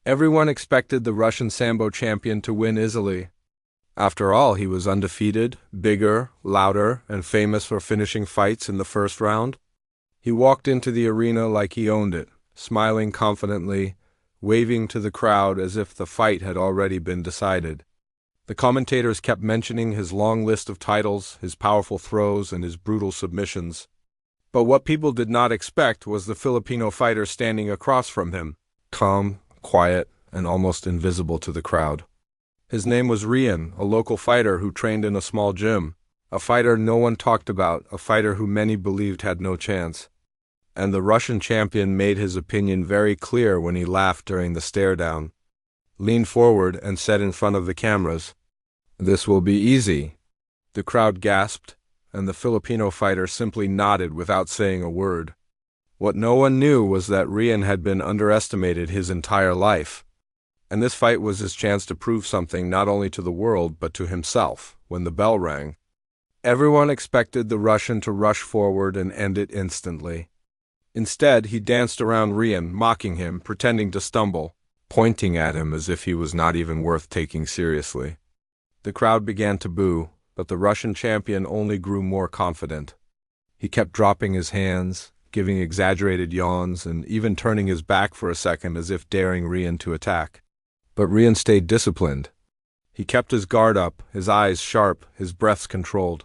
Everyone expected the Russian Sambo champion to win easily. After all, he was undefeated, bigger, louder, and famous for finishing fights in the first round. He walked into the arena like he owned it, smiling confidently, waving to the crowd as if the fight had already been decided. The commentators kept mentioning his long list of titles, his powerful throws, and his brutal submissions. But what people did not expect was the Filipino fighter standing across from him, calm, quiet, and almost invisible to the crowd. His name was Rian, a local fighter who trained in a small gym, a fighter no one talked about, a fighter who many believed had no chance. And the Russian champion made his opinion very clear when he laughed during the stare-down, leaned forward, and said in front of the cameras, "This will be easy." The crowd gasped, and the Filipino fighter simply nodded without saying a word. What no one knew was that Rian had been underestimated his entire life, and this fight was his chance to prove something not only to the world but to himself. When the bell rang, everyone expected the Russian to rush forward and end it instantly. Instead, he danced around Rian, mocking him, pretending to stumble, pointing at him as if he was not even worth taking seriously. The crowd began to boo, but the Russian champion only grew more confident. He kept dropping his hands, giving exaggerated yawns, and even turning his back for a second as if daring Rian to attack. But Rian stayed disciplined. He kept his guard up, his eyes sharp, his breaths controlled.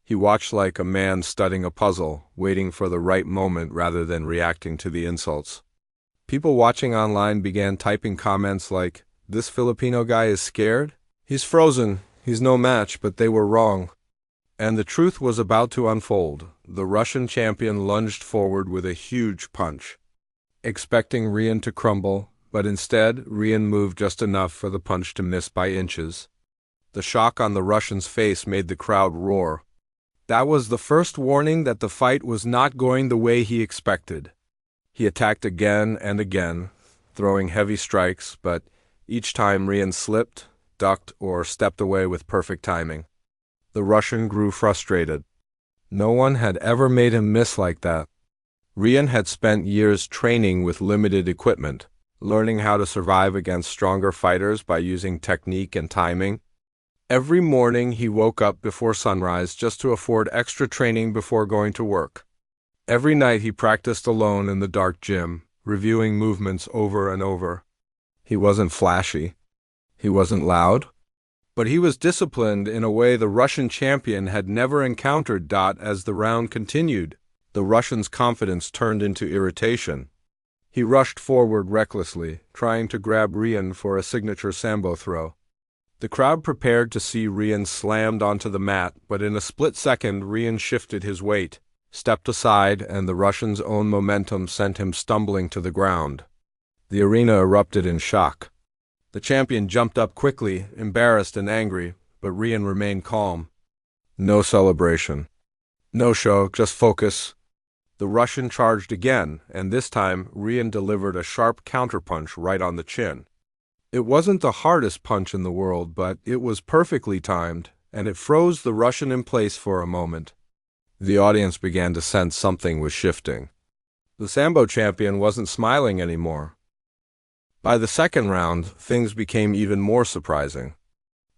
He watched like a man studying a puzzle, waiting for the right moment rather than reacting to the insults. People watching online began typing comments like, "This Filipino guy is scared? He's frozen. He's no match," but they were wrong. And the truth was about to unfold. The Russian champion lunged forward with a huge punch, expecting Rian to crumble, but instead, Rian moved just enough for the punch to miss by inches. The shock on the Russian's face made the crowd roar. That was the first warning that the fight was not going the way he expected. He attacked again and again, throwing heavy strikes, but each time Rian slipped, ducked, or stepped away with perfect timing. The Russian grew frustrated. No one had ever made him miss like that. Rian had spent years training with limited equipment, learning how to survive against stronger fighters by using technique and timing. Every morning he woke up before sunrise just to afford extra training before going to work. Every night he practiced alone in the dark gym, reviewing movements over and over. He wasn't flashy. He wasn't loud. But he was disciplined in a way the Russian champion had never encountered. As the round continued, the Russian's confidence turned into irritation. He rushed forward recklessly, trying to grab Rian for a signature sambo throw. The crowd prepared to see Rian slammed onto the mat, but in a split second Rian shifted his weight, stepped aside, and the Russian's own momentum sent him stumbling to the ground. The arena erupted in shock. The champion jumped up quickly, embarrassed and angry, but Rian remained calm. No celebration. No show, just focus. The Russian charged again, and this time Rian delivered a sharp counterpunch right on the chin. It wasn't the hardest punch in the world, but it was perfectly timed, and it froze the Russian in place for a moment. The audience began to sense something was shifting. The Sambo champion wasn't smiling anymore. By the second round, things became even more surprising.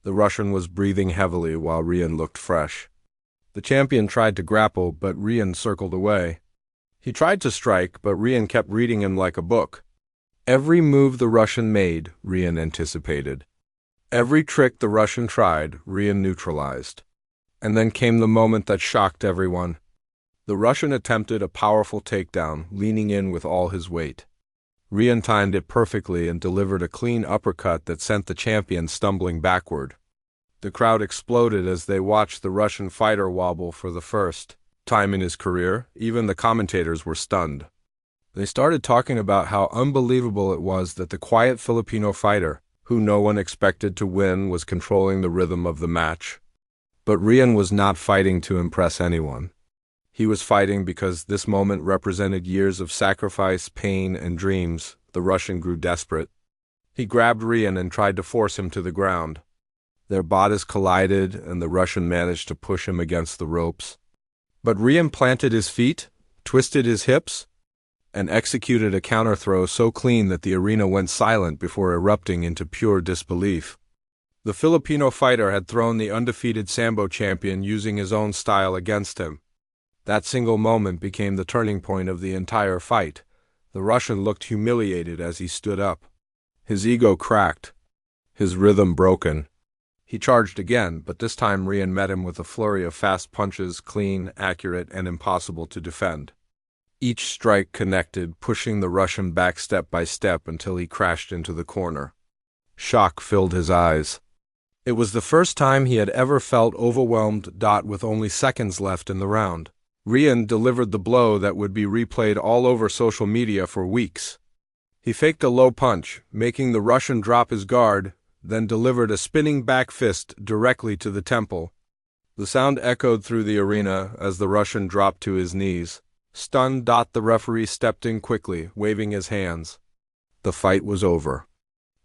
The Russian was breathing heavily while Rian looked fresh. The champion tried to grapple, but Rian circled away. He tried to strike, but Rian kept reading him like a book. Every move the Russian made, Rian anticipated. Every trick the Russian tried, Rian neutralized. And then came the moment that shocked everyone. The Russian attempted a powerful takedown, leaning in with all his weight. Rian timed it perfectly and delivered a clean uppercut that sent the champion stumbling backward. The crowd exploded as they watched the Russian fighter wobble for the first time in his career. Even the commentators were stunned. They started talking about how unbelievable it was that the quiet Filipino fighter, who no one expected to win, was controlling the rhythm of the match. But Rian was not fighting to impress anyone. He was fighting because this moment represented years of sacrifice, pain, and dreams. The Russian grew desperate. He grabbed Rian and tried to force him to the ground. Their bodies collided, and the Russian managed to push him against the ropes. But Rian planted his feet, twisted his hips, and executed a counter-throw so clean that the arena went silent before erupting into pure disbelief. The Filipino fighter had thrown the undefeated Sambo champion using his own style against him. That single moment became the turning point of the entire fight. The Russian looked humiliated as he stood up. His ego cracked, his rhythm broken. He charged again, but this time Ryan met him with a flurry of fast punches, clean, accurate, and impossible to defend. Each strike connected, pushing the Russian back step by step until he crashed into the corner. Shock filled his eyes. It was the first time he had ever felt overwhelmed. With only seconds left in the round, Ryan delivered the blow that would be replayed all over social media for weeks. He faked a low punch, making the Russian drop his guard, then delivered a spinning back fist directly to the temple. The sound echoed through the arena as the Russian dropped to his knees. Stunned, the referee stepped in quickly, waving his hands. The fight was over.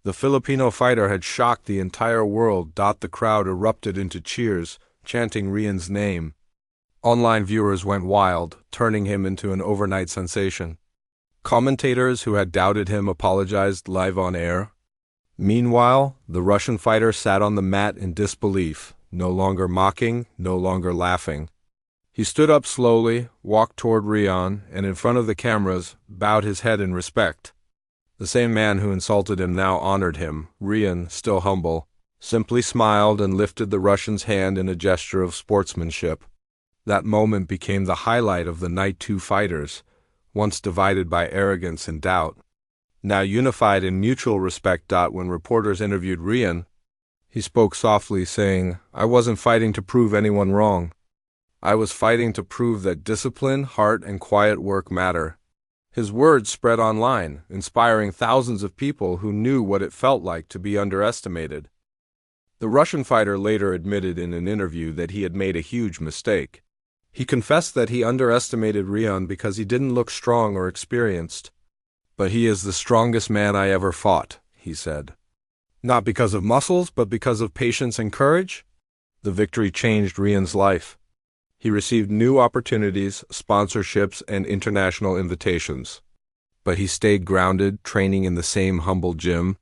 The Filipino fighter had shocked the entire world. The crowd erupted into cheers, chanting Ryan's name. Online viewers went wild, turning him into an overnight sensation. Commentators who had doubted him apologized live on air. Meanwhile, the Russian fighter sat on the mat in disbelief, no longer mocking, no longer laughing. He stood up slowly, walked toward Ryan, and in front of the cameras, bowed his head in respect. The same man who insulted him now honored him. Ryan, still humble, simply smiled and lifted the Russian's hand in a gesture of sportsmanship. That moment became the highlight of the night. Two fighters, once divided by arrogance and doubt, now unified in mutual respect. When reporters interviewed Ryan, he spoke softly, saying, "I wasn't fighting to prove anyone wrong. I was fighting to prove that discipline, heart, and quiet work matter." His words spread online, inspiring thousands of people who knew what it felt like to be underestimated. The Russian fighter later admitted in an interview that he had made a huge mistake. He confessed that he underestimated Ryan because he didn't look strong or experienced. "But he is the strongest man I ever fought," he said. "Not because of muscles, but because of patience and courage." The victory changed Ryan's life. He received new opportunities, sponsorships, and international invitations. But he stayed grounded, training in the same humble gym,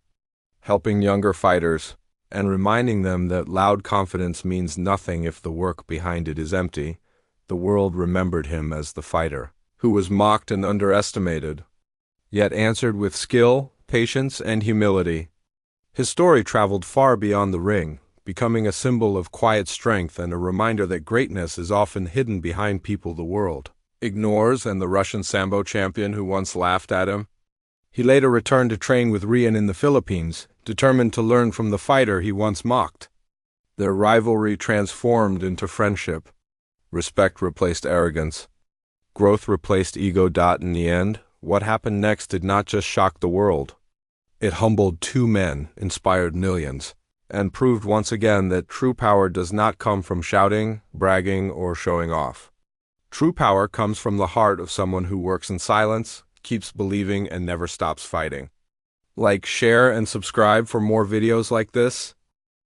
helping younger fighters, and reminding them that loud confidence means nothing if the work behind it is empty. The world remembered him as the fighter who was mocked and underestimated, yet answered with skill, patience, and humility. His story traveled far beyond the ring, becoming a symbol of quiet strength and a reminder that greatness is often hidden behind people the world ignores. And the Russian Sambo champion who once laughed at him, he later returned to train with Ryan in the Philippines, determined to learn from the fighter he once mocked. Their rivalry transformed into friendship. Respect replaced arrogance. Growth replaced ego. In the end, what happened next did not just shock the world. It humbled two men, inspired millions, and proved once again that true power does not come from shouting, bragging, or showing off. True power comes from the heart of someone who works in silence, keeps believing, and never stops fighting. Like, share, and subscribe for more videos like this.